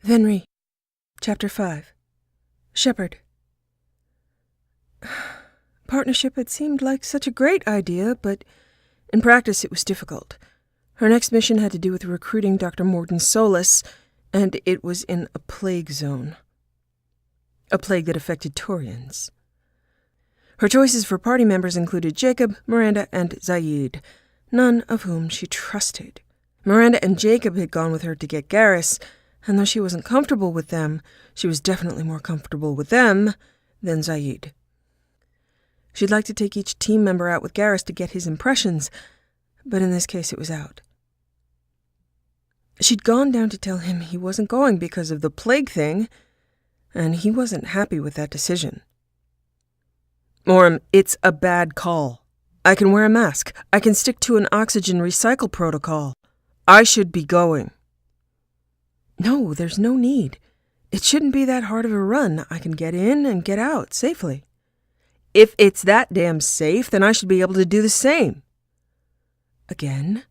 Venri Chapter 5. Shepard. Partnership had seemed like such a great idea, but in practice it was difficult. Her next mission had to do with recruiting Dr. Morden Solus, and it was in a plague zone. A plague that affected Taurians. Her choices for party members included Jacob, Miranda, and Zaid, none of whom she trusted. Miranda and Jacob had gone with her to get Garrus, and though she wasn't comfortable with them, she was definitely more comfortable with them than Zaid. She'd like to take each team member out with Garrus to get his impressions, but in this case it was out. She'd gone down to tell him he wasn't going because of the plague thing, and he wasn't happy with that decision. Moram, it's a bad call. I can wear a mask. I can stick to an oxygen recycle protocol. I should be going. No, there's no need. It shouldn't be that hard of a run. I can get in and get out safely. If it's that damn safe, then I should be able to do the same. Again?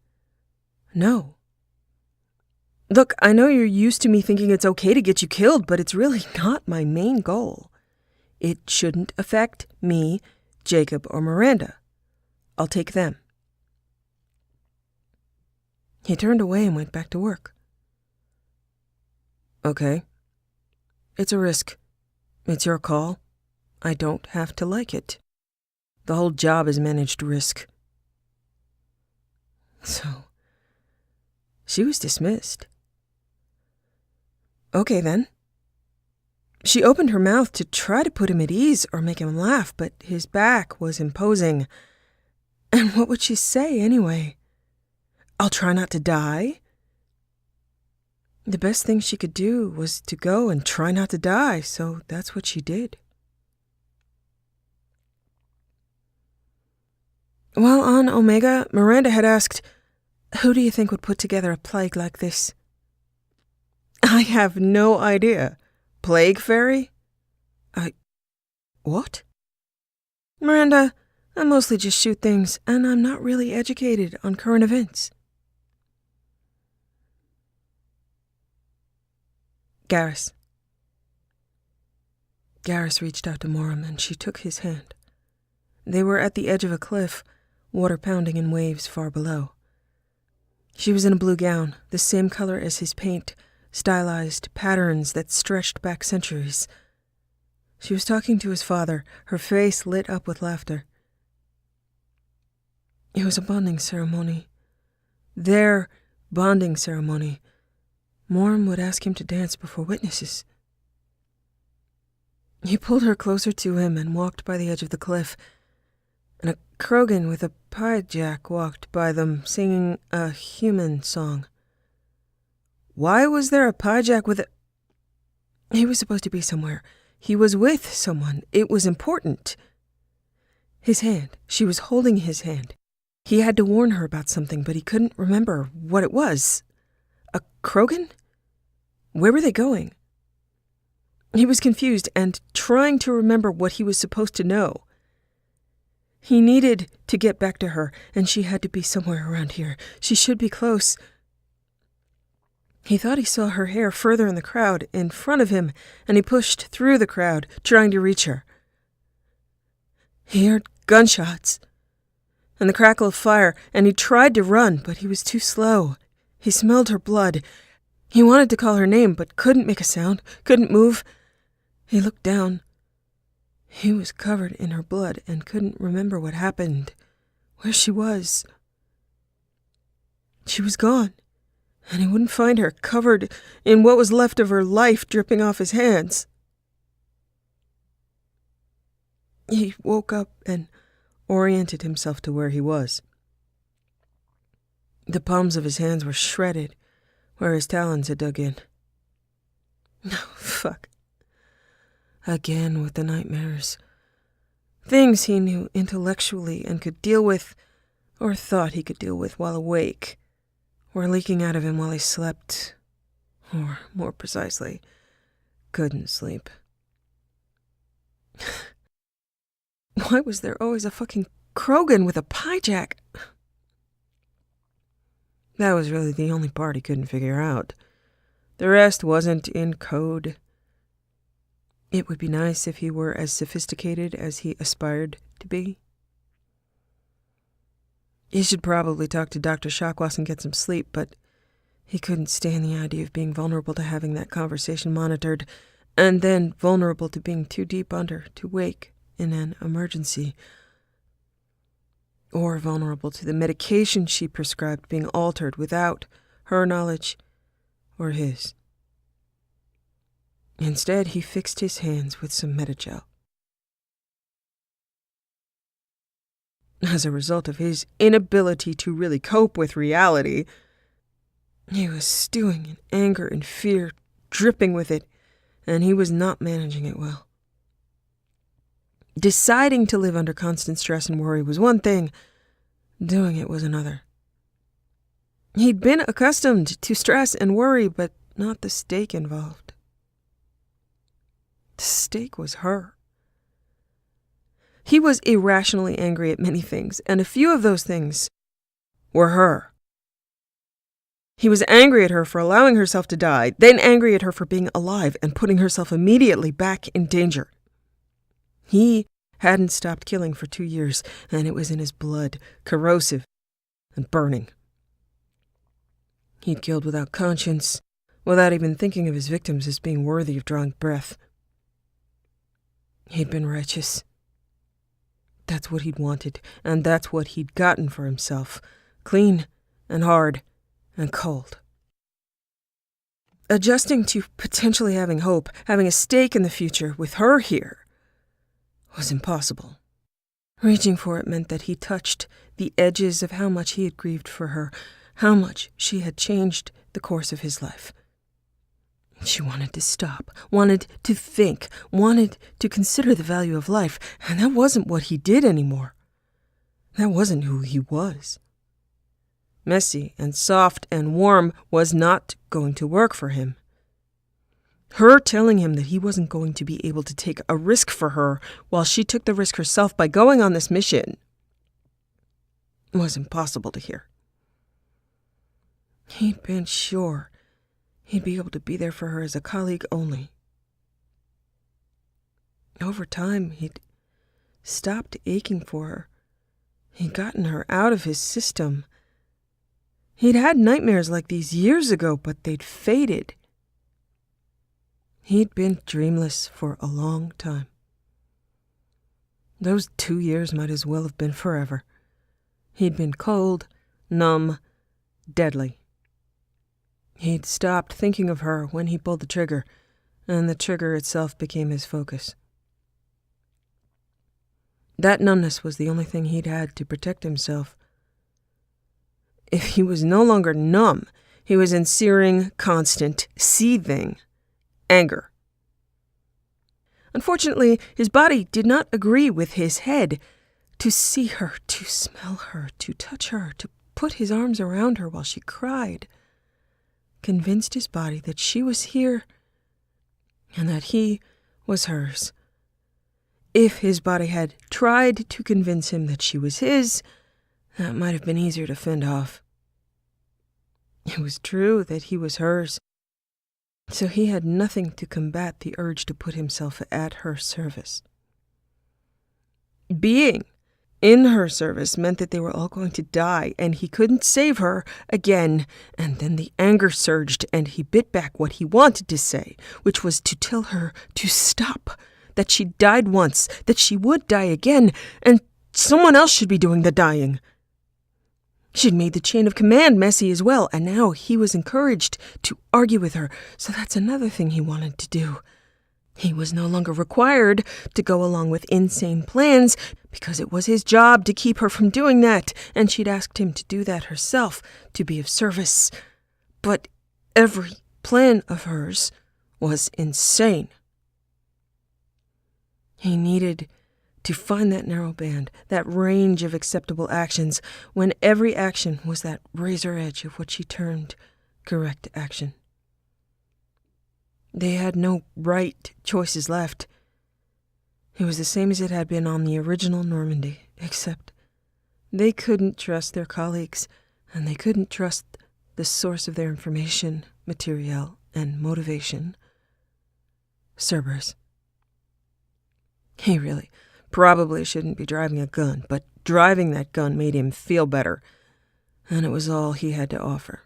No. Look, I know you're used to me thinking it's okay to get you killed, but it's really not my main goal. It shouldn't affect me, Jacob, or Miranda. I'll take them. He turned away and went back to work. Okay. It's a risk. It's your call. I don't have to like it. The whole job is managed risk. So, she was dismissed. Okay, then. She opened her mouth to try to put him at ease or make him laugh, but his back was imposing. And what would she say, anyway? I'll try not to die? The best thing she could do was to go and try not to die, so that's what she did. While on Omega, Miranda had asked, "Who do you think would put together a plague like this?" I have no idea. Plague fairy? What? Miranda, I mostly just shoot things, and I'm not really educated on current events. Garrus. Garrus reached out to Moram, and she took his hand. They were at the edge of a cliff, water pounding in waves far below. She was in a blue gown, the same color as his paint, stylized patterns that stretched back centuries. She was talking to his father, her face lit up with laughter. It was a bonding ceremony. Their bonding ceremony. Moram would ask him to dance before witnesses. He pulled her closer to him and walked by the edge of the cliff, and a Krogan with a pyjak walked by them, singing a human song. Why was there a pyjak with a... He was supposed to be somewhere. He was with someone. It was important. His hand. She was holding his hand. He had to warn her about something, but he couldn't remember what it was. A Krogan? Where were they going? He was confused and trying to remember what he was supposed to know. He needed to get back to her, and she had to be somewhere around here. She should be close. He thought he saw her hair further in the crowd, in front of him, and he pushed through the crowd, trying to reach her. He heard gunshots and the crackle of fire, and he tried to run, but he was too slow. He smelled her blood. He wanted to call her name, but couldn't make a sound, couldn't move. He looked down. He was covered in her blood and couldn't remember what happened, where she was. She was gone, and he wouldn't find her, covered in what was left of her life dripping off his hands. He woke up and oriented himself to where he was. The palms of his hands were shredded, where his talons had dug in. No, fuck. Again with the nightmares. Things he knew intellectually and could deal with, or thought he could deal with while awake, were leaking out of him while he slept, or, more precisely, couldn't sleep. Why was there always a fucking Krogan with a pyjak? That was really the only part he couldn't figure out. The rest wasn't in code. It would be nice if he were as sophisticated as he aspired to be. He should probably talk to Dr. Shakwas and get some sleep, but he couldn't stand the idea of being vulnerable to having that conversation monitored, and then vulnerable to being too deep under to wake in an emergency, or vulnerable to the medication she prescribed being altered without her knowledge or his. Instead, he fixed his hands with some Metagel. As a result of his inability to really cope with reality, he was stewing in anger and fear, dripping with it, and he was not managing it well. Deciding to live under constant stress and worry was one thing, doing it was another. He'd been accustomed to stress and worry, but not the stake involved. The stake was her. He was irrationally angry at many things, and a few of those things were her. He was angry at her for allowing herself to die, then angry at her for being alive and putting herself immediately back in danger. He hadn't stopped killing for 2 years, and it was in his blood, corrosive and burning. He'd killed without conscience, without even thinking of his victims as being worthy of drawing breath. He'd been righteous. That's what he'd wanted, and that's what he'd gotten for himself. Clean and hard and cold. Adjusting to potentially having hope, having a stake in the future with her here, was impossible. Reaching for it meant that he touched the edges of how much he had grieved for her, how much she had changed the course of his life. She wanted to stop, wanted to think, wanted to consider the value of life, and that wasn't what he did anymore. That wasn't who he was. Messy and soft and warm was not going to work for him. Her telling him that he wasn't going to be able to take a risk for her while she took the risk herself by going on this mission was impossible to hear. He'd been sure he'd be able to be there for her as a colleague only. Over time, he'd stopped aching for her. He'd gotten her out of his system. He'd had nightmares like these years ago, but they'd faded. He'd been dreamless for a long time. Those 2 years might as well have been forever. He'd been cold, numb, deadly. He'd stopped thinking of her when he pulled the trigger, and the trigger itself became his focus. That numbness was the only thing he'd had to protect himself. If he was no longer numb, he was in searing, constant, seething anger. Unfortunately, his body did not agree with his head. To see her, to smell her, to touch her, to put his arms around her while she cried, convinced his body that she was here and that he was hers. If his body had tried to convince him that she was his, that might have been easier to fend off. It was true that he was hers, so he had nothing to combat the urge to put himself at her service. Being in her service meant that they were all going to die, and he couldn't save her again. And then the anger surged, and he bit back what he wanted to say, which was to tell her to stop, that she died once, that she would die again, and someone else should be doing the dying. She'd made the chain of command messy as well, and now he was encouraged to argue with her, so that's another thing he wanted to do. He was no longer required to go along with insane plans because it was his job to keep her from doing that, and she'd asked him to do that herself, to be of service. But every plan of hers was insane. He needed to find that narrow band, that range of acceptable actions, when every action was that razor edge of what she termed correct action. They had no right choices left. It was the same as it had been on the original Normandy, except they couldn't trust their colleagues, and they couldn't trust the source of their information, Materiel, and motivation. Cerberus. He really probably shouldn't be driving a gun, but driving that gun made him feel better, and it was all he had to offer.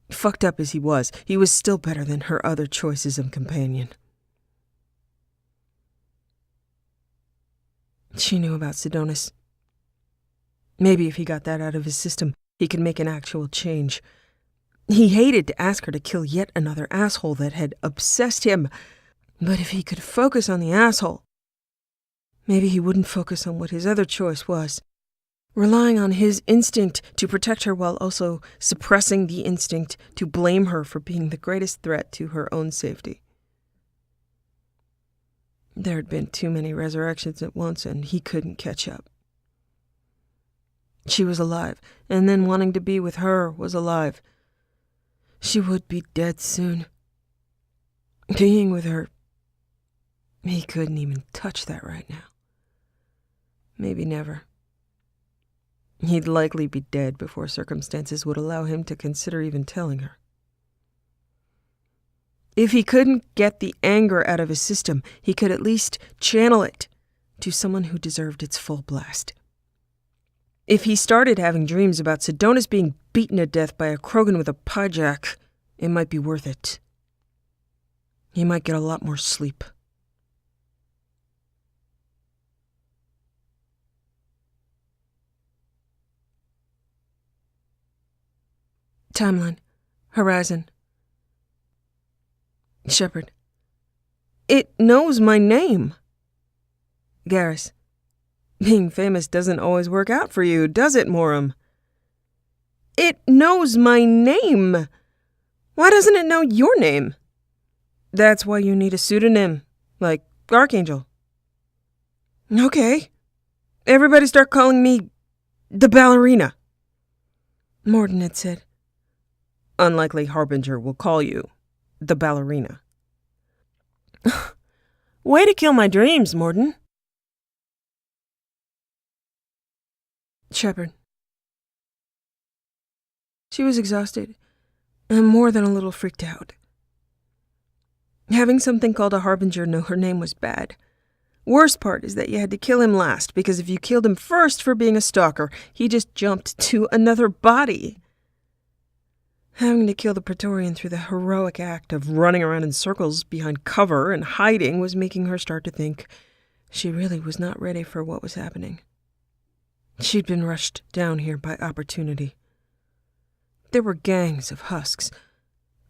Fucked up as he was still better than her other choices of companion. She knew about Sidonis. Maybe if he got that out of his system, he could make an actual change. He hated to ask her to kill yet another asshole that had obsessed him, but if he could focus on the asshole, maybe he wouldn't focus on what his other choice was, relying on his instinct to protect her while also suppressing the instinct to blame her for being the greatest threat to her own safety. There had been too many resurrections at once, and he couldn't catch up. She was alive, and then wanting to be with her was alive. She would be dead soon. Being with her, he couldn't even touch that right now. Maybe never. He'd likely be dead before circumstances would allow him to consider even telling her. If he couldn't get the anger out of his system, he could at least channel it to someone who deserved its full blast. If he started having dreams about Sidonis being beaten to death by a Krogan with a pyjack, it might be worth it. He might get a lot more sleep. Timeline. Horizon. Shepard. It knows my name. Garrus. Being famous doesn't always work out for you, does it, Morum? It knows my name. Why doesn't it know your name? That's why you need a pseudonym, like Archangel. Okay. Everybody start calling me the ballerina. Morden had said. Unlikely Harbinger will call you the ballerina. Way to kill my dreams, Morden. Shepard. She was exhausted, and more than a little freaked out. Having something called a Harbinger know her name was bad. Worst part is that you had to kill him last, because if you killed him first for being a stalker, he just jumped to another body. Having to kill the Praetorian through the heroic act of running around in circles behind cover and hiding was making her start to think she really was not ready for what was happening. She'd been rushed down here by opportunity. There were gangs of husks.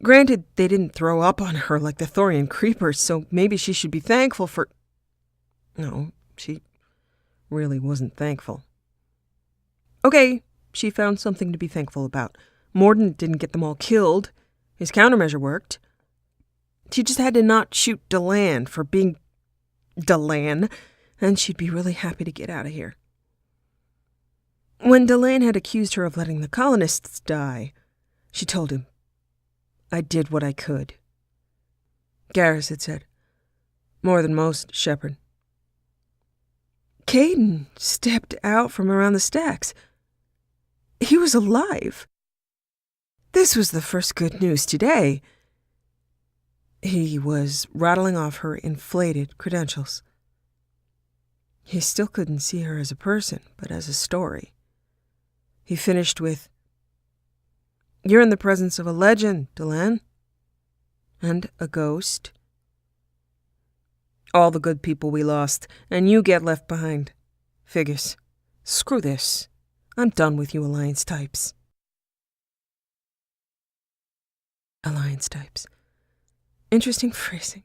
Granted, they didn't throw up on her like the Thorian creepers, so maybe she should be thankful for... No, she really wasn't thankful. Okay, she found something to be thankful about. Morden didn't get them all killed. His countermeasure worked. She just had to not shoot Delan for being Delan, and she'd be really happy to get out of here. When Delan had accused her of letting the colonists die, she told him, I did what I could. Garrus had said, more than most, Shepard. Caden stepped out from around the stacks. He was alive. This was the first good news today. He was rattling off her inflated credentials. He still couldn't see her as a person, but as a story. He finished with, You're in the presence of a legend, Delan. And a ghost. All the good people we lost, and you get left behind. Figures. Screw this. I'm done with you Alliance types. Alliance types. Interesting phrasing.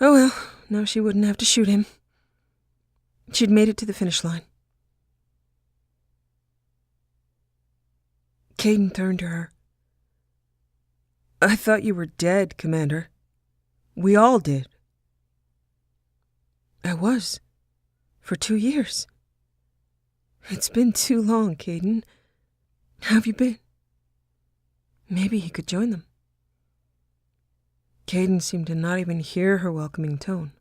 Oh well, now she wouldn't have to shoot him. She'd made it to the finish line. Caden turned to her. I thought you were dead, Commander. We all did. I was. For 2 years. It's been too long, Caden. How have you been? Maybe he could join them. Caden seemed to not even hear her welcoming tone.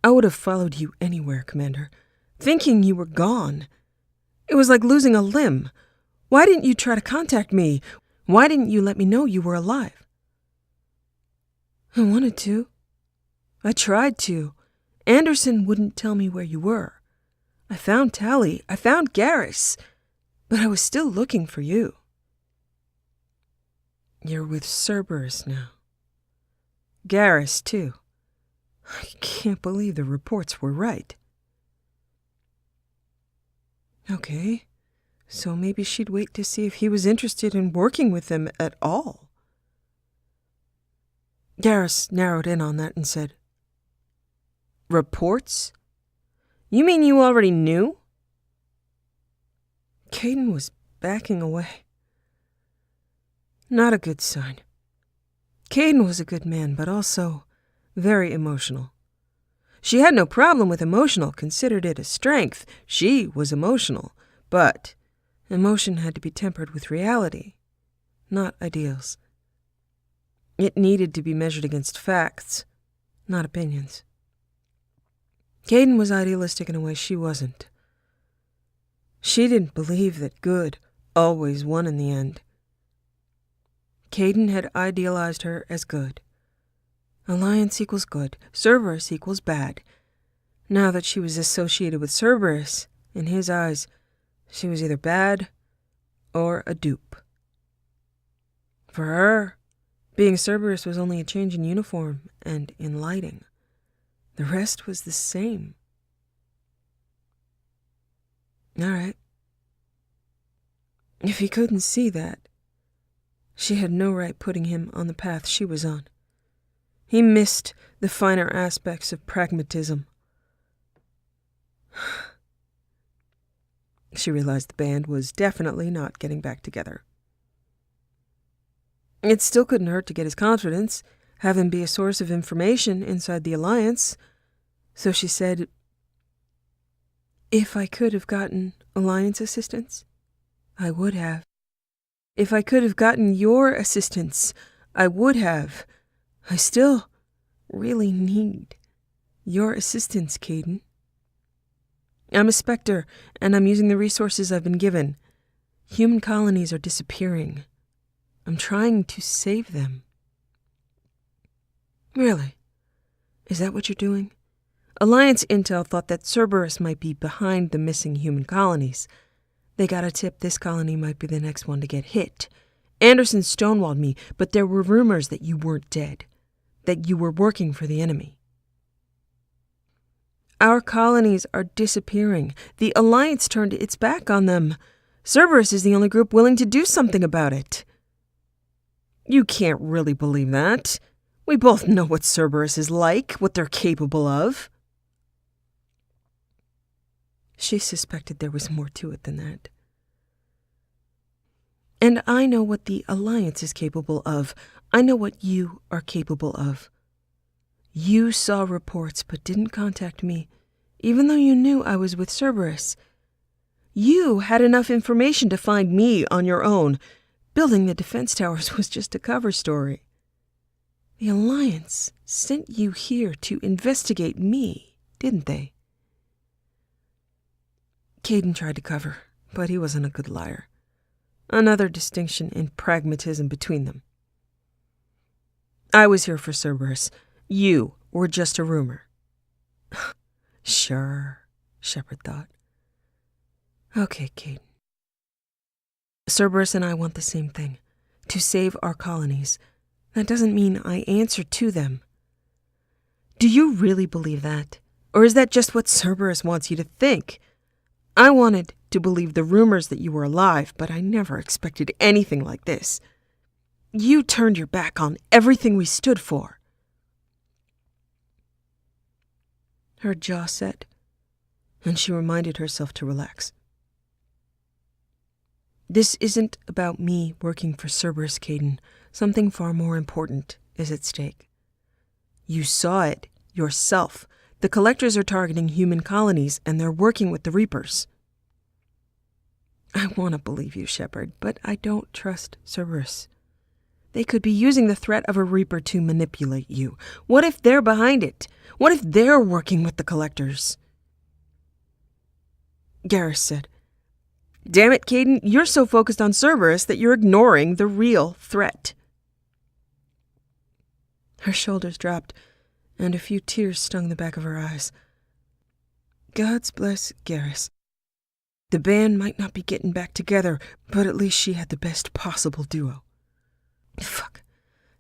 I would have followed you anywhere, Commander, thinking you were gone. It was like losing a limb. Why didn't you try to contact me? Why didn't you let me know you were alive?" "I wanted to. I tried to. Anderson wouldn't tell me where you were. I found Tally. I found Garrus. But I was still looking for you." "You're with Cerberus now. Garrus, too. I can't believe the reports were right." Okay, so maybe she'd wait to see if he was interested in working with them at all. Garrus narrowed in on that and said, "Reports? You mean you already knew?" Caden was backing away. Not a good sign. Caden was a good man, but also very emotional. She had no problem with emotional, considered it a strength. She was emotional, but emotion had to be tempered with reality, not ideals. It needed to be measured against facts, not opinions. Caden was idealistic in a way she wasn't. She didn't believe that good always won in the end. Caden had idealized her as good. Alliance equals good, Cerberus equals bad. Now that she was associated with Cerberus, in his eyes, she was either bad or a dupe. For her, being Cerberus was only a change in uniform and in lighting. The rest was the same. All right. If he couldn't see that, she had no right putting him on the path she was on. He missed the finer aspects of pragmatism. She realized the band was definitely not getting back together. It still couldn't hurt to get his confidence, have him be a source of information inside the Alliance. So she said, "If I could have gotten Alliance assistance, I would have. If I could have gotten your assistance, I would have. I still really need your assistance, Caden. I'm a Spectre, and I'm using the resources I've been given. Human colonies are disappearing. I'm trying to save them." "Really? Is that what you're doing?" Alliance intel thought that Cerberus might be behind the missing human colonies. They got a tip this colony might be the next one to get hit. Anderson stonewalled me, but there were rumors that you weren't dead, that you were working for the enemy. Our colonies are disappearing. The Alliance turned its back on them. Cerberus is the only group willing to do something about it. You can't really believe that. We both know what Cerberus is like, what they're capable of. She suspected there was more to it than that. And I know what the Alliance is capable of. I know what you are capable of. You saw reports but didn't contact me, even though you knew I was with Cerberus. You had enough information to find me on your own. Building the defense towers was just a cover story. The Alliance sent you here to investigate me, didn't they? Caden tried to cover, but he wasn't a good liar. Another distinction in pragmatism between them. I was here for Cerberus. You were just a rumor. Sure, Shepard thought. Okay, Caden. Cerberus and I want the same thing, to save our colonies. That doesn't mean I answer to them. Do you really believe that? Or is that just what Cerberus wants you to think? I wanted to believe the rumors that you were alive, but I never expected anything like this. You turned your back on everything we stood for. Her jaw set, and she reminded herself to relax. This isn't about me working for Cerberus, Caden. Something far more important is at stake. You saw it yourself. The Collectors are targeting human colonies, and they're working with the Reapers. I want to believe you, Shepard, but I don't trust Cerberus. They could be using the threat of a Reaper to manipulate you. What if they're behind it? What if they're working with the Collectors? Garrus said, Damn it, Caden, you're so focused on Cerberus that you're ignoring the real threat. Her shoulders dropped, and a few tears stung the back of her eyes. God's bless Garrus. The band might not be getting back together, but at least she had the best possible duo. Fuck.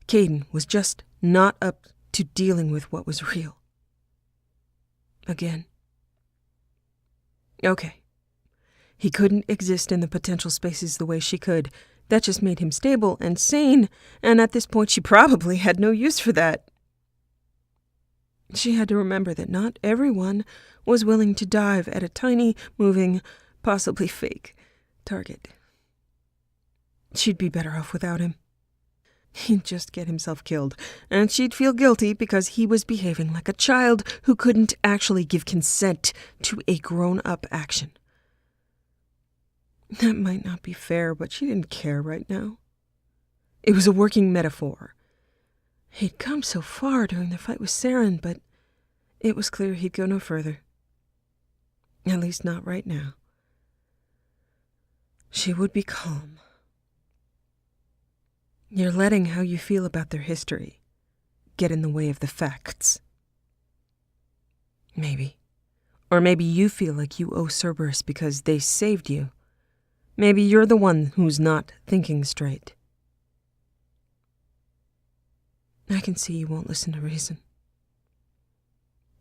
Caden was just not up to dealing with what was real. Again. Okay. He couldn't exist in the potential spaces the way she could. That just made him stable and sane, and at this point she probably had no use for that. She had to remember that not everyone was willing to dive at a tiny, moving, possibly fake target. She'd be better off without him. He'd just get himself killed, and she'd feel guilty because he was behaving like a child who couldn't actually give consent to a grown-up action. That might not be fair, but she didn't care right now. It was a working metaphor. He'd come so far during the fight with Saren, but it was clear he'd go no further. At least not right now. She would be calm. You're letting how you feel about their history get in the way of the facts. Maybe. Or maybe you feel like you owe Cerberus because they saved you. Maybe you're the one who's not thinking straight. I can see you won't listen to reason.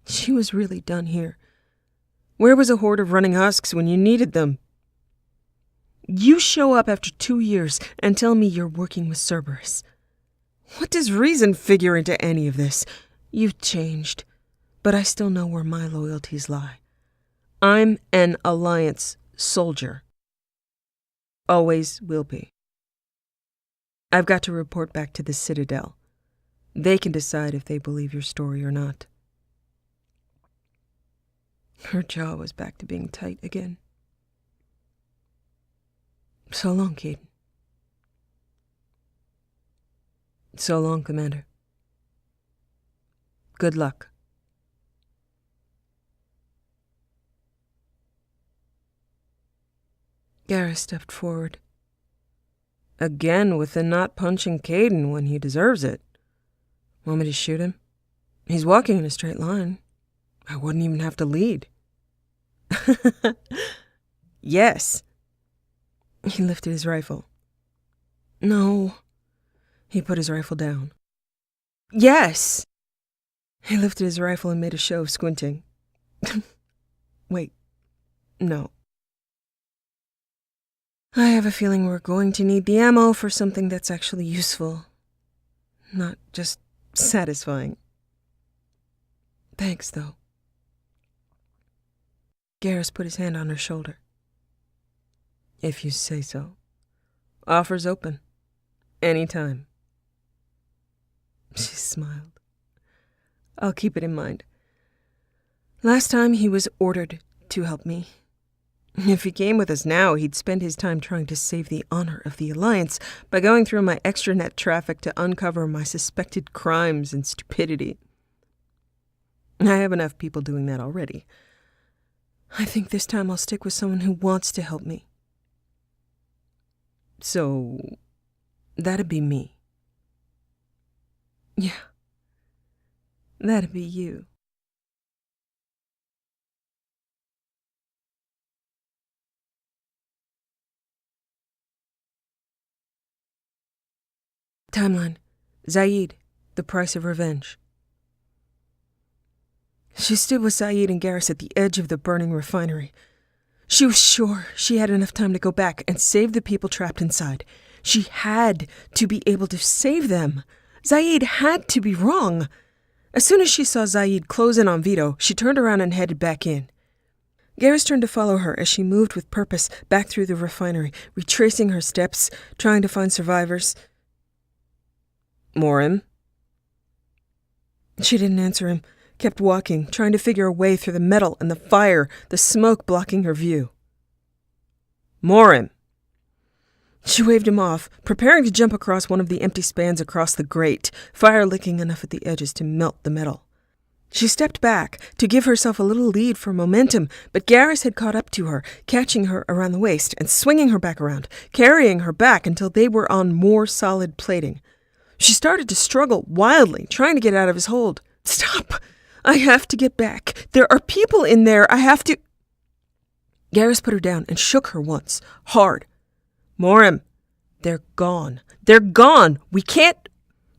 She was really done here. Where was a horde of running husks when you needed them? You show up after 2 years and tell me you're working with Cerberus. What does reason figure into any of this? You've changed, but I still know where my loyalties lie. I'm an Alliance soldier. Always will be. I've got to report back to the Citadel. They can decide if they believe your story or not. Her jaw was back to being tight again. So long, Caden. So long, Commander. Good luck. Garrus stepped forward. Again with the not punching Caden when he deserves it. Want me to shoot him? He's walking in a straight line. I wouldn't even have to lead. Yes. He lifted his rifle. No. He put his rifle down. Yes. He lifted his rifle and made a show of squinting. Wait. No. I have a feeling we're going to need the ammo for something that's actually useful. Not just satisfying. Thanks, though. Garrus put his hand on her shoulder. If you say so. Offer's open. Anytime. She smiled. I'll keep it in mind. Last time he was ordered to help me. If he came with us now, he'd spend his time trying to save the honor of the Alliance by going through my extranet traffic to uncover my suspected crimes and stupidity. I have enough people doing that already. I think this time I'll stick with someone who wants to help me. So, that'd be me. Yeah. That'd be you. Timeline. Zaid, The Price of Revenge. She stood with Zaid and Garrus at the edge of the burning refinery. She was sure she had enough time to go back and save the people trapped inside. She had to be able to save them. Zaid had to be wrong. As soon as she saw Zaid close in on Vito, she turned around and headed back in. Garrus turned to follow her as she moved with purpose back through the refinery, retracing her steps, trying to find survivors. Morim? She didn't answer him, kept walking, trying to figure a way through the metal and the fire, the smoke blocking her view. Morim! She waved him off, preparing to jump across one of the empty spans across the grate, fire licking enough at the edges to melt the metal. She stepped back to give herself a little lead for momentum, but Garrus had caught up to her, catching her around the waist and swinging her back around, carrying her back until they were on more solid plating. She started to struggle wildly, trying to get out of his hold. "Stop! I have to get back. There are people in there. I have to..." Garrus put her down and shook her once, hard. "Morim, they're gone. They're gone. We can't..."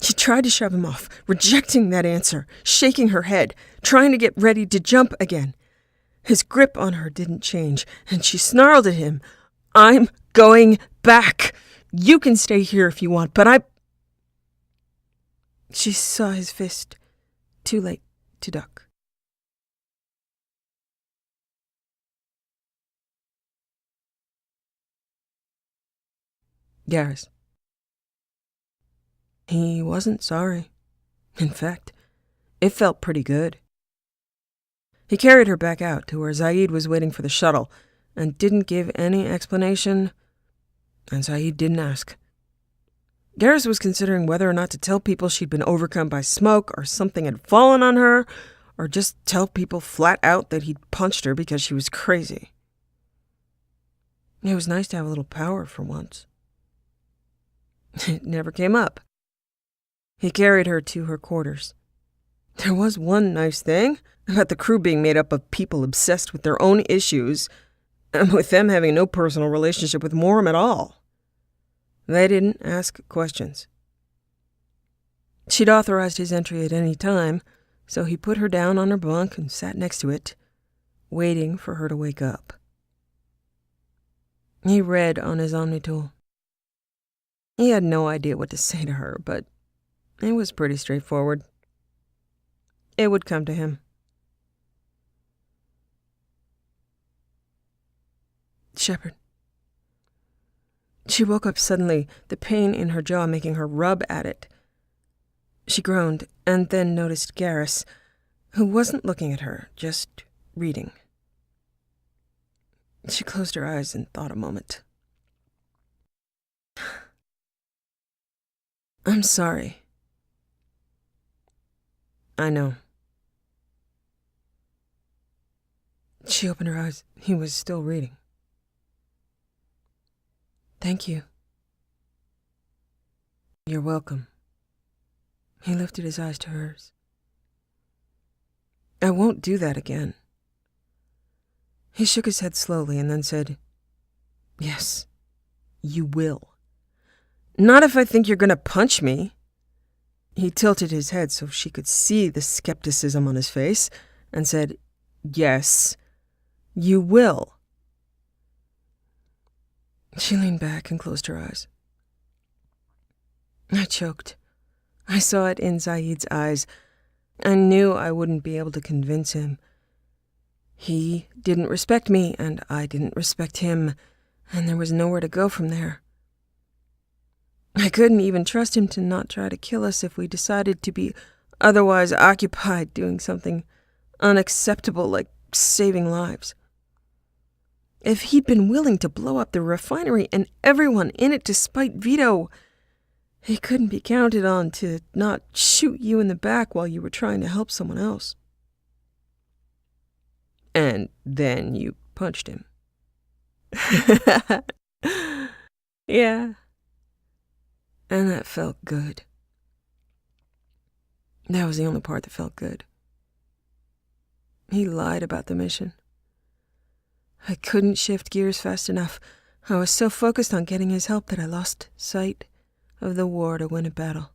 She tried to shove him off, rejecting that answer, shaking her head, trying to get ready to jump again. His grip on her didn't change, and she snarled at him, "I'm going back. You can stay here if you want, but I..." She saw his fist, too late to duck. Garrus. He wasn't sorry. In fact, it felt pretty good. He carried her back out to where Zaid was waiting for the shuttle and didn't give any explanation, and Zaid didn't ask. Garrus was considering whether or not to tell people she'd been overcome by smoke or something had fallen on her, or just tell people flat out that he'd punched her because she was crazy. It was nice to have a little power for once. It never came up. He carried her to her quarters. There was one nice thing about the crew being made up of people obsessed with their own issues, and with them having no personal relationship with Morim at all. They didn't ask questions. She'd authorized his entry at any time, so he put her down on her bunk and sat next to it, waiting for her to wake up. He read on his Omnitool. He had no idea what to say to her, but it was pretty straightforward. It would come to him. Shepard. She woke up suddenly, the pain in her jaw making her rub at it. She groaned, and then noticed Garrus, who wasn't looking at her, just reading. She closed her eyes and thought a moment. "I'm sorry." "I know." She opened her eyes. He was still reading. "Thank you." "You're welcome." He lifted his eyes to hers. "I won't do that again." He shook his head slowly and then said, "Yes, you will. Not if I think you're going to punch me." He tilted his head so she could see the skepticism on his face and said, "Yes, you will." She leaned back and closed her eyes. I choked. I saw it in Zaid's eyes. I knew I wouldn't be able to convince him. He didn't respect me, and I didn't respect him, and there was nowhere to go from there. I couldn't even trust him to not try to kill us if we decided to be otherwise occupied doing something unacceptable like saving lives. If he'd been willing to blow up the refinery and everyone in it to spite Vito, he couldn't be counted on to not shoot you in the back while you were trying to help someone else. And then you punched him. Yeah. And that felt good. That was the only part that felt good. He lied about the mission. I couldn't shift gears fast enough. I was so focused on getting his help that I lost sight of the war to win a battle.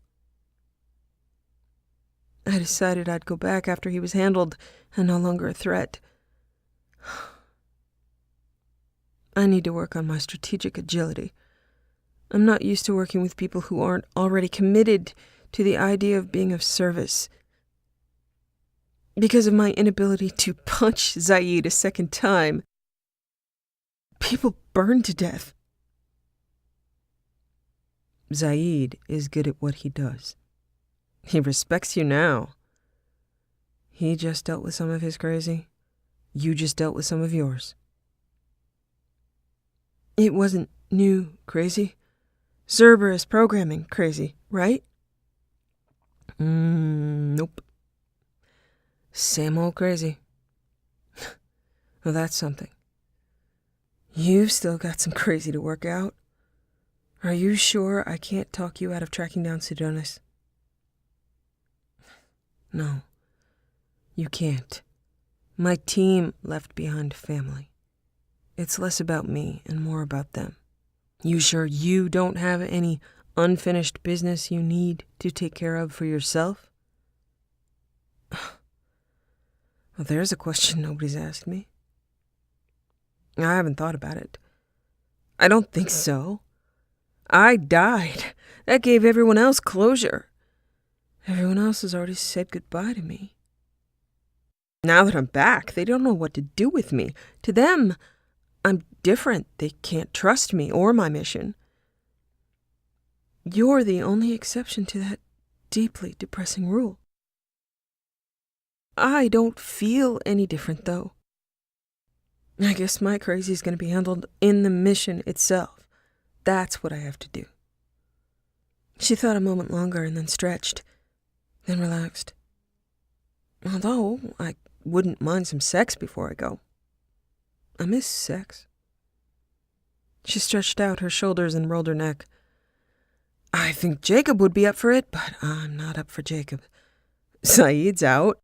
I decided I'd go back after he was handled and no longer a threat. I need to work on my strategic agility. I'm not used to working with people who aren't already committed to the idea of being of service. Because of my inability to punch Zaid a second time, people burn to death. Zaid is good at what he does. He respects you now. He just dealt with some of his crazy. You just dealt with some of yours. It wasn't new crazy. Cerberus programming crazy, right? Nope. Same old crazy. Well, that's something. You've still got some crazy to work out. Are you sure I can't talk you out of tracking down Sidonis? No, you can't. My team left behind family. It's less about me and more about them. You sure you don't have any unfinished business you need to take care of for yourself? Well, there's a question nobody's asked me. I haven't thought about it. I don't think so. I died. That gave everyone else closure. Everyone else has already said goodbye to me. Now that I'm back, they don't know what to do with me. To them, I'm different. They can't trust me or my mission. You're the only exception to that deeply depressing rule. I don't feel any different, though. I guess my crazy's going to be handled in the mission itself. That's what I have to do. She thought a moment longer and then stretched, then relaxed. Although I wouldn't mind some sex before I go. I miss sex. She stretched out her shoulders and rolled her neck. I think Jacob would be up for it, but I'm not up for Jacob. Saeed's out.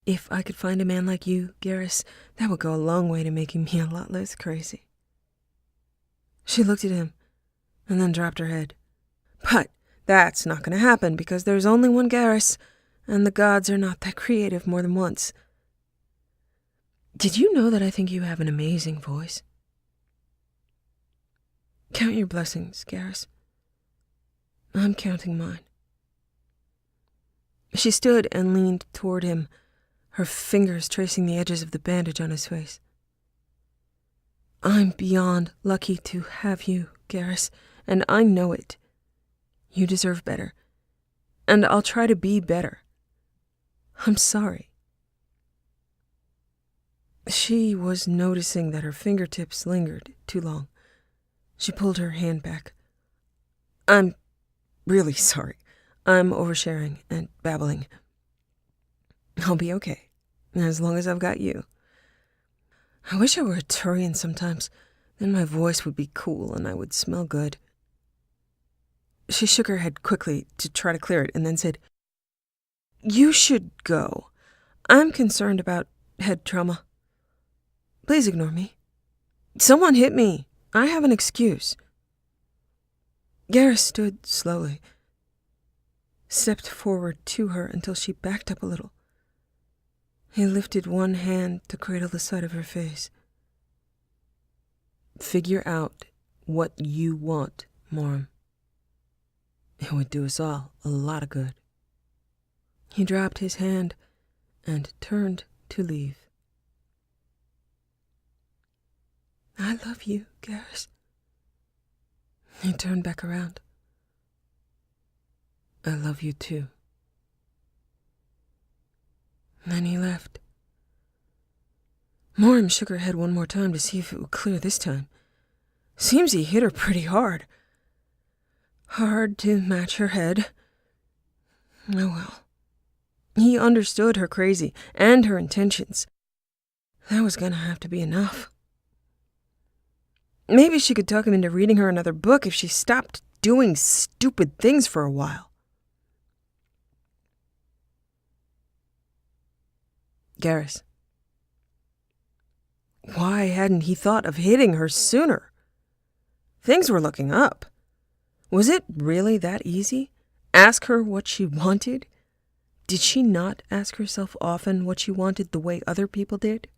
If I could find a man like you, Garrus, that would go a long way to making me a lot less crazy. She looked at him, and then dropped her head. But that's not going to happen, because there's only one Garrus, and the gods are not that creative more than once. Did you know that I think you have an amazing voice? Count your blessings, Garrus. I'm counting mine. She stood and leaned toward him, her fingers tracing the edges of the bandage on his face. I'm beyond lucky to have you, Garrus, and I know it. You deserve better, and I'll try to be better. I'm sorry. She was noticing that her fingertips lingered too long. She pulled her hand back. I'm really sorry. I'm oversharing and babbling. I'll be okay, as long as I've got you. I wish I were a Turian sometimes. Then my voice would be cool and I would smell good. She shook her head quickly to try to clear it and then said, You should go. I'm concerned about head trauma. Please ignore me. Someone hit me. I have an excuse. Garrus stood slowly, stepped forward to her until she backed up a little. He lifted one hand to cradle the side of her face. Figure out what you want, Morim. It would do us all a lot of good. He dropped his hand and turned to leave. I love you, Garrus. He turned back around. I love you too. Then he left. Morim shook her head one more time to see if it would clear this time. Seems he hit her pretty hard. Hard to match her head. Oh well. He understood her crazy and her intentions. That was gonna have to be enough. Maybe she could talk him into reading her another book if she stopped doing stupid things for a while. Garrus. Why hadn't he thought of hitting her sooner? Things were looking up. Was it really that easy? Ask her what she wanted? Did she not ask herself often what she wanted the way other people did?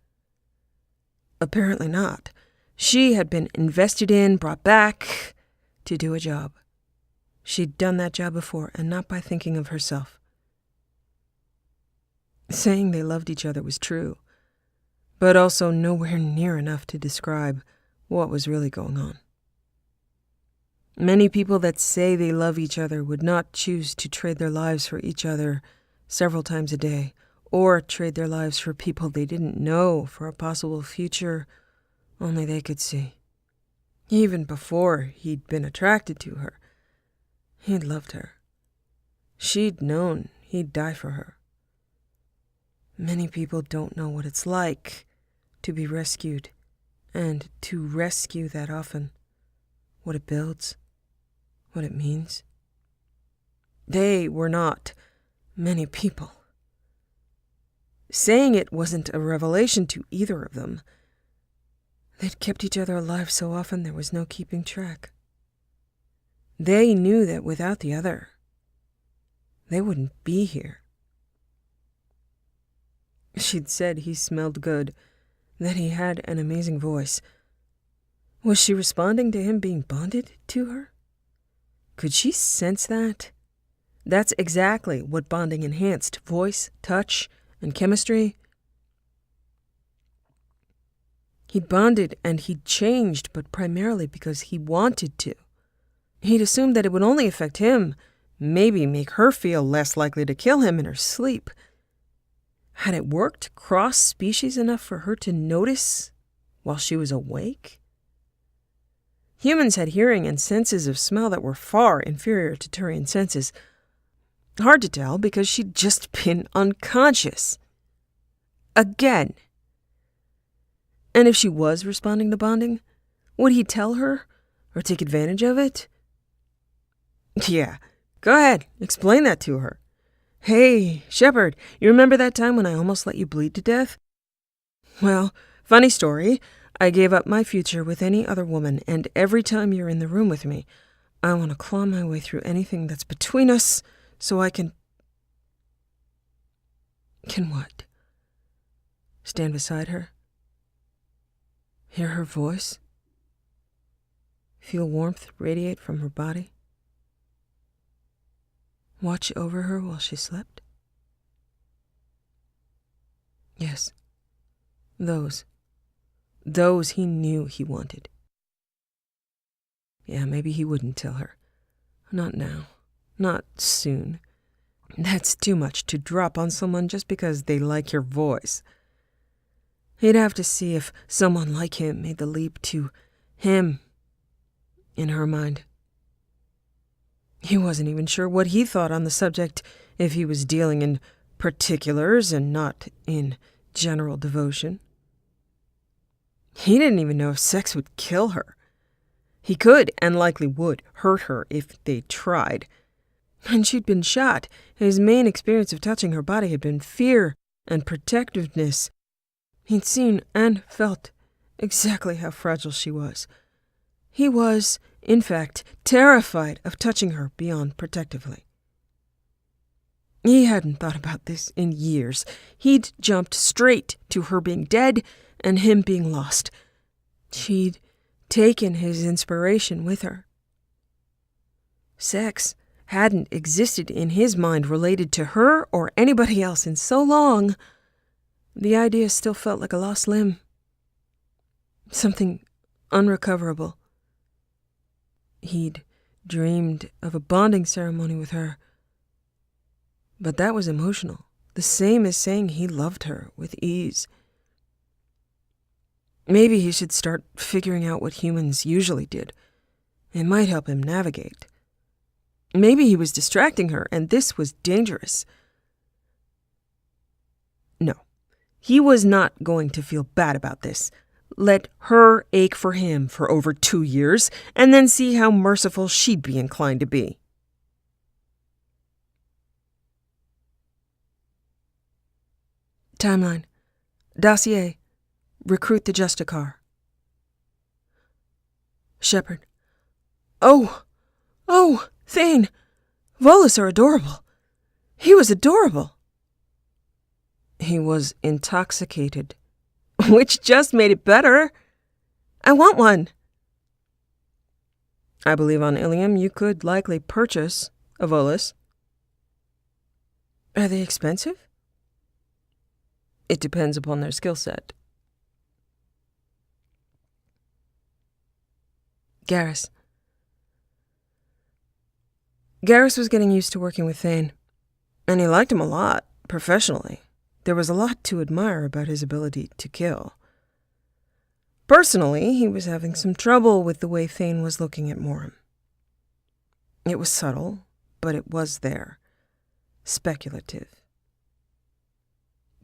Apparently not. She had been invested in, brought back to do a job. She'd done that job before, and not by thinking of herself. Saying they loved each other was true, but also nowhere near enough to describe what was really going on. Many people that say they love each other would not choose to trade their lives for each other several times a day, or trade their lives for people they didn't know for a possible future only they could see. Even before he'd been attracted to her, he'd loved her. She'd known he'd die for her. Many people don't know what it's like to be rescued, and to rescue that often, what it builds, what it means. They were not many people. Saying it wasn't a revelation to either of them. They'd kept each other alive so often there was no keeping track. They knew that without the other, they wouldn't be here. She'd said he smelled good, that he had an amazing voice. Was she responding to him being bonded to her? Could she sense that? That's exactly what bonding enhanced: voice, touch, and chemistry. He'd bonded and he'd changed, but primarily because he wanted to. He'd assumed that it would only affect him, maybe make her feel less likely to kill him in her sleep. Had it worked cross-species enough for her to notice while she was awake? Humans had hearing and senses of smell that were far inferior to Turian's senses. Hard to tell because she'd just been unconscious. Again. And if she was responding to bonding, would he tell her or take advantage of it? Yeah, go ahead, explain that to her. Hey, Shepard, you remember that time when I almost let you bleed to death? Well, funny story. I gave up my future with any other woman, and every time you're in the room with me, I want to claw my way through anything that's between us so I can... Can what? Stand beside her? Hear her voice? Feel warmth radiate from her body? Watch over her while she slept? Yes, those he knew he wanted. Yeah, maybe he wouldn't tell her. Not now. Not soon. That's too much to drop on someone just because they like your voice. He'd have to see if someone like him made the leap to him in her mind. He wasn't even sure what he thought on the subject, if he was dealing in particulars and not in general devotion. He didn't even know if sex would kill her. He could, and likely would, hurt her if they tried. And she'd been shot. His main experience of touching her body had been fear and protectiveness. He'd seen and felt exactly how fragile she was. He was, in fact, terrified of touching her beyond protectively. He hadn't thought about this in years. He'd jumped straight to her being dead and him being lost. She'd taken his inspiration with her. Sex hadn't existed in his mind related to her or anybody else in so long, the idea still felt like a lost limb. Something unrecoverable. He'd dreamed of a bonding ceremony with her, but that was emotional, the same as saying he loved her with ease. Maybe he should start figuring out what humans usually did. It might help him navigate. Maybe he was distracting her, and this was dangerous. No, he was not going to feel bad about this. Let her ache for him for over 2 years, and then see how merciful she'd be inclined to be. Timeline. Dossier. Recruit the Justicar. Shepard. Oh, Thane. Volus are adorable. He was adorable. He was intoxicated, which just made it better. I want one. I believe on Ilium you could likely purchase a Volus. Are they expensive? It depends upon their skill set. Garrus. Garrus was getting used to working with Thane, and he liked him a lot, professionally. There was a lot to admire about his ability to kill. Personally, he was having some trouble with the way Thane was looking at Morim. It was subtle, but it was there. speculative.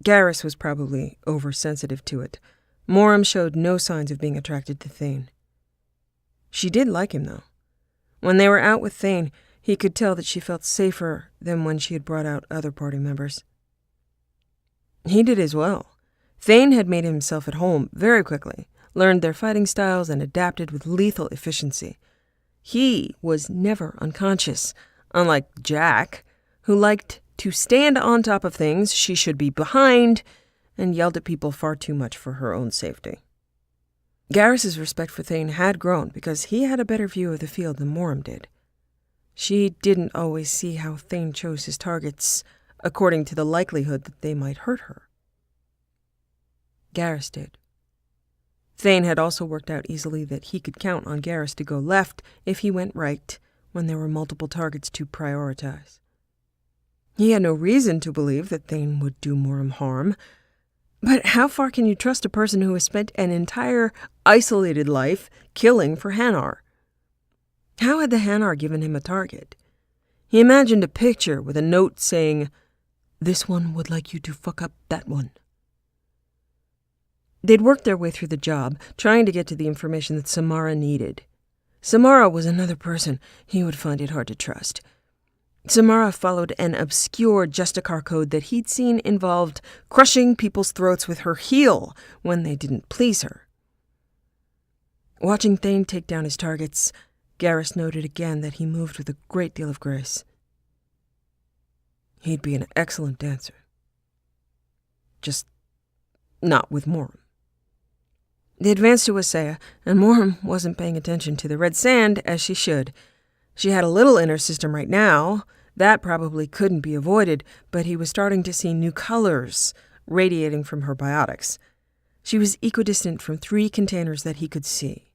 Garrus was probably oversensitive to it. Moram showed no signs of being attracted to Thane. She did like him, though. When they were out with Thane, he could tell that she felt safer than when she had brought out other party members. He did as well. Thane had made himself at home very quickly, learned their fighting styles, and adapted with lethal efficiency. He was never unconscious, unlike Jack, who liked to stand on top of things she should be behind and yelled at people far too much for her own safety. Garrus's respect for Thane had grown because he had a better view of the field than Moram did. She didn't always see how Thane chose his targets according to the likelihood that they might hurt her. Garrus did. Thane had also worked out easily that he could count on Garrus to go left if he went right when there were multiple targets to prioritize. He had no reason to believe that Thane would do Moram harm, but how far can you trust a person who has spent an entire isolated life killing for Hanar? How had the Hanar given him a target? He imagined a picture with a note saying, "This one would like you to fuck up that one." They'd worked their way through the job, trying to get to the information that Samara needed. Samara was another person he would find it hard to trust. Samara followed an obscure Justicar code that he'd seen involved crushing people's throats with her heel when they didn't please her. Watching Thane take down his targets, Garrus noted again that he moved with a great deal of grace. He'd be an excellent dancer. Just not with Moram. They advanced to Wasea, and Moram wasn't paying attention to the red sand as she should. She had a little in her system right now. That probably couldn't be avoided, but he was starting to see new colors radiating from her biotics. She was equidistant from 3 containers that he could see.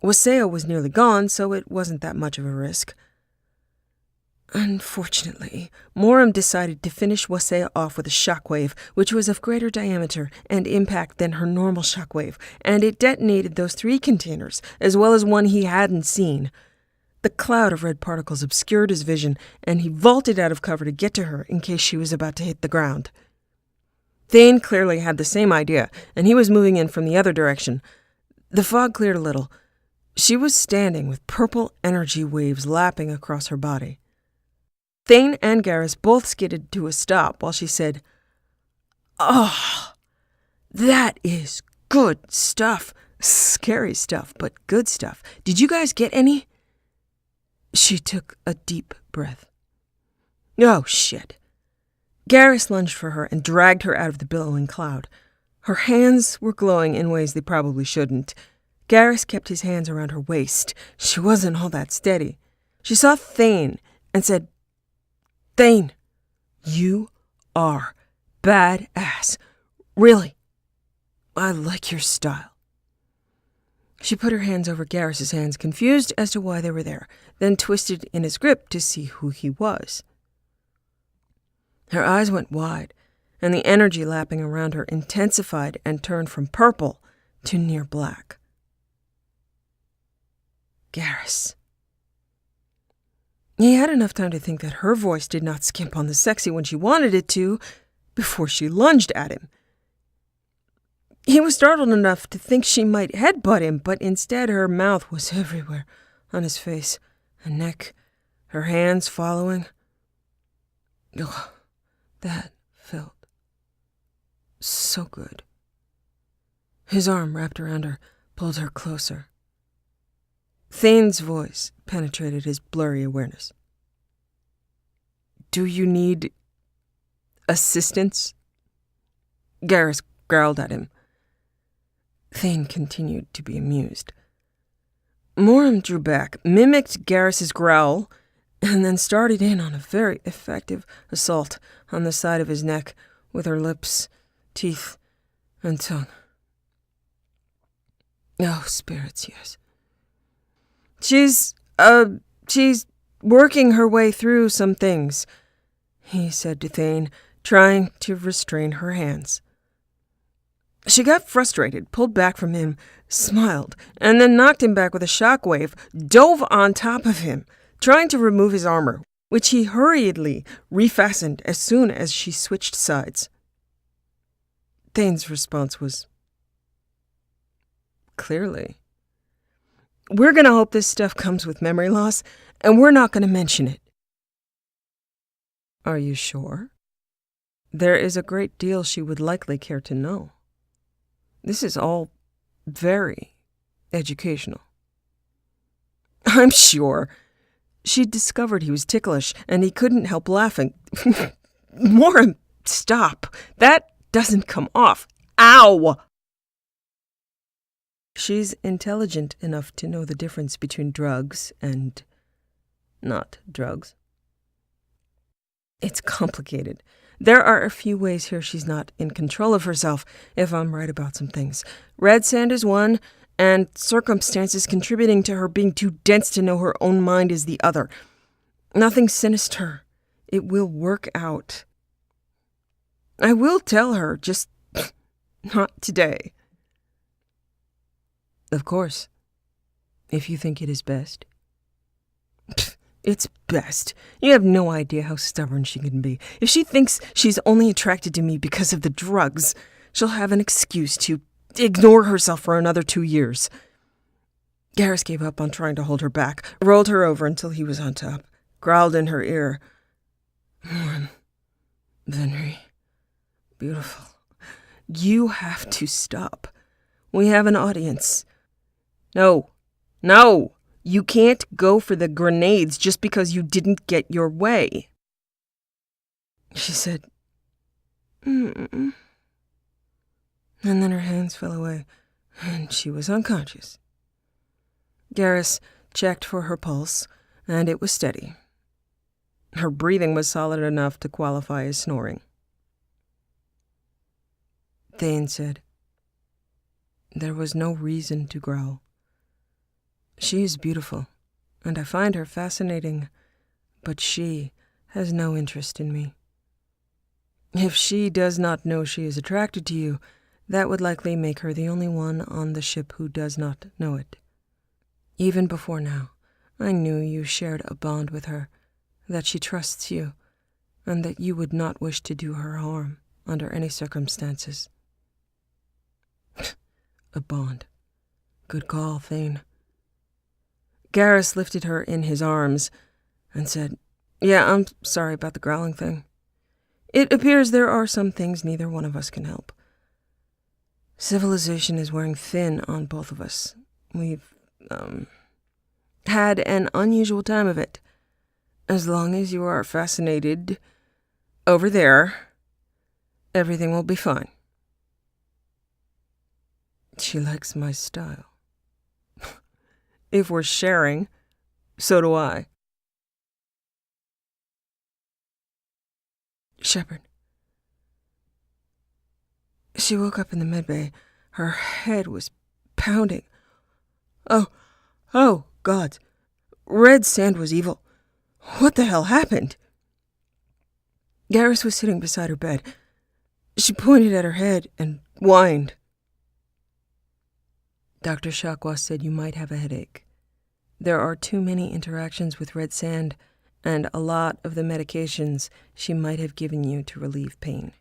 Wasea was nearly gone, so it wasn't that much of a risk. Unfortunately, Moram decided to finish Wasea off with a shockwave, which was of greater diameter and impact than her normal shockwave, and it detonated those 3 containers, as well as one he hadn't seen. The cloud of red particles obscured his vision, and he vaulted out of cover to get to her in case she was about to hit the ground. Thane clearly had the same idea, and he was moving in from the other direction. The fog cleared a little. She was standing with purple energy waves lapping across her body. Thane and Garrus both skidded to a stop while she said, "Oh, that is good stuff. Scary stuff, but good stuff. Did you guys get any?" She took a deep breath. "Oh, shit." Garrus lunged for her and dragged her out of the billowing cloud. Her hands were glowing in ways they probably shouldn't. Garrus kept his hands around her waist. She wasn't all that steady. She saw Thane and said, "Thane, you are badass. Really. I like your style." She put her hands over Garrus's hands, confused as to why they were there, then twisted in his grip to see who he was. Her eyes went wide, and the energy lapping around her intensified and turned from purple to near black. Garrus. He had enough time to think that her voice did not skimp on the sexy when she wanted it to before she lunged at him. He was startled enough to think she might headbutt him, but instead her mouth was everywhere, on his face and neck, her hands following. Oh, that felt so good. His arm wrapped around her, pulled her closer. Thane's voice penetrated his blurry awareness. "Do you need assistance?" Garrus growled at him. Thane continued to be amused. Moram drew back, mimicked Garrus's growl, and then started in on a very effective assault on the side of his neck with her lips, teeth, and tongue. Oh, spirits, yes. She's working her way through some things," he said to Thane, trying to restrain her hands. She got frustrated, pulled back from him, smiled, and then knocked him back with a shockwave, dove on top of him, trying to remove his armor. which he hurriedly refastened as soon as she switched sides. Thane's response was, "Clearly. We're gonna hope this stuff comes with memory loss, and we're not gonna mention it." "Are you sure? There is a great deal she would likely care to know. This is all very educational." "I'm sure. She'd discovered he was ticklish, and he couldn't help laughing." "Warren, stop. That doesn't come off. Ow!" "She's intelligent enough to know the difference between drugs and not drugs. It's complicated. There are a few ways here she's not in control of herself, if I'm right about some things. Red sand is one, and circumstances contributing to her being too dense to know her own mind is the other. Nothing sinister. It will work out. I will tell her, just not today." "Of course, if you think it is best." "It's best. You have no idea how stubborn she can be. If she thinks she's only attracted to me because of the drugs, she'll have an excuse to ignore herself for another 2 years. Garrus gave up on trying to hold her back, rolled her over until he was on top, growled in her ear, "Warren, Venri, beautiful. You have to stop. We have an audience." No, you can't go for the grenades just because you didn't get your way." She said, "Mm-mm." And then her hands fell away, and she was unconscious. Garrus checked for her pulse, and it was steady. Her breathing was solid enough to qualify as snoring. Thane said, "There was no reason to growl. She is beautiful, and I find her fascinating, but she has no interest in me. If she does not know she is attracted to you, that would likely make her the only one on the ship who does not know it. Even before now, I knew you shared a bond with her, that she trusts you, and that you would not wish to do her harm under any circumstances." A bond. Good call, Thane. Garrus lifted her in his arms and said, "Yeah, I'm sorry about the growling thing. It appears there are some things neither one of us can help. Civilization is wearing thin on both of us. We've, had an unusual time of it. As long as you are fascinated over there, everything will be fine." She likes my style. If we're sharing, so do I. Shepard. She woke up in the medbay. Her head was pounding. Oh, God. Red sand was evil. What the hell happened? Garrus was sitting beside her bed. She pointed at her head and whined. "Dr. Shakwa said you might have a headache. There are too many interactions with red sand, and a lot of the medications she might have given you to relieve pain.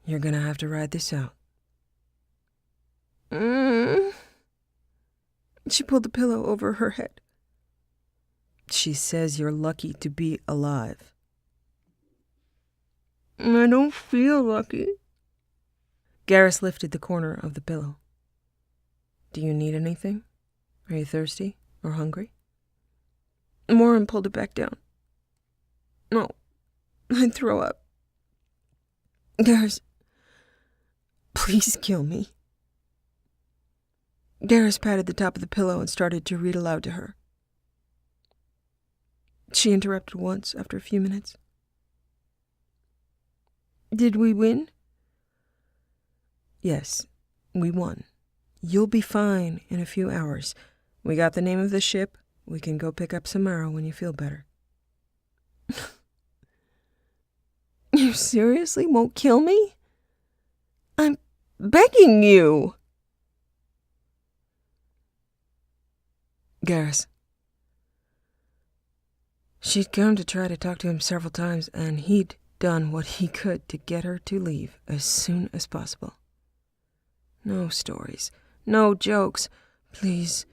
You're gonna have to ride this out." She pulled the pillow over her head. "She says you're lucky to be alive." "I don't feel lucky." Garrus lifted the corner of the pillow. "Do you need anything? Are you thirsty or hungry?" Warren pulled it back down. "No, I'd throw up." "Garrus, please kill me." Garrus patted the top of the pillow and started to read aloud to her. She interrupted once after a few minutes. "Did we win?" "Yes, we won. You'll be fine in a few hours. We got the name of the ship. We can go pick up Samara when you feel better." "You seriously won't kill me? I'm begging you." "Garrus." She'd come to try to talk to him several times, and he'd done what he could to get her to leave as soon as possible. No stories, no jokes. Please,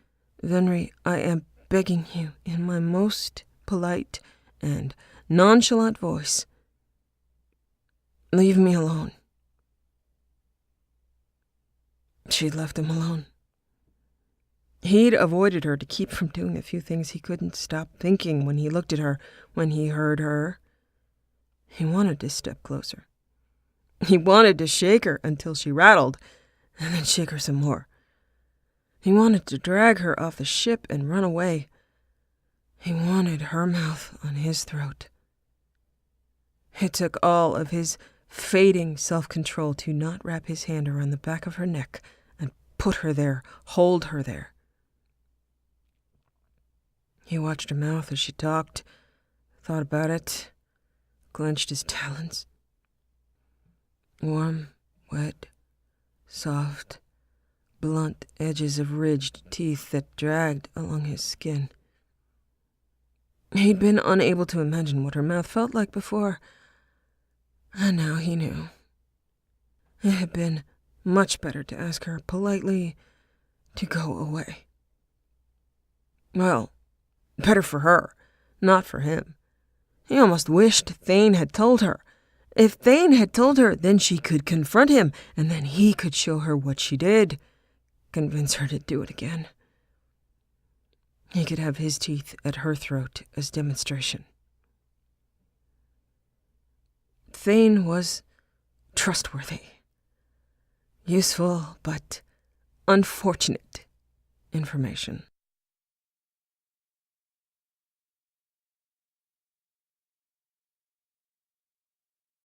Venri, I am begging you in my most polite and nonchalant voice. Leave me alone. She'd left him alone. He'd avoided her to keep from doing a few things he couldn't stop thinking when he looked at her, when he heard her. He wanted to step closer. He wanted to shake her until she rattled, and then shake her some more. He wanted to drag her off the ship and run away. He wanted her mouth on his throat. It took all of his fading self-control to not wrap his hand around the back of her neck and put her there, hold her there. He watched her mouth as she talked, thought about it, clenched his talons. Warm, wet, soft, blunt edges of ridged teeth that dragged along his skin. He'd been unable to imagine what her mouth felt like before, and now he knew. It had been much better to ask her politely to go away. Well, better for her, not for him. He almost wished Thane had told her. If Thane had told her, then she could confront him, and then he could show her what she did, convince her to do it again. He could have his teeth at her throat as demonstration. Thane was trustworthy, useful but unfortunate information.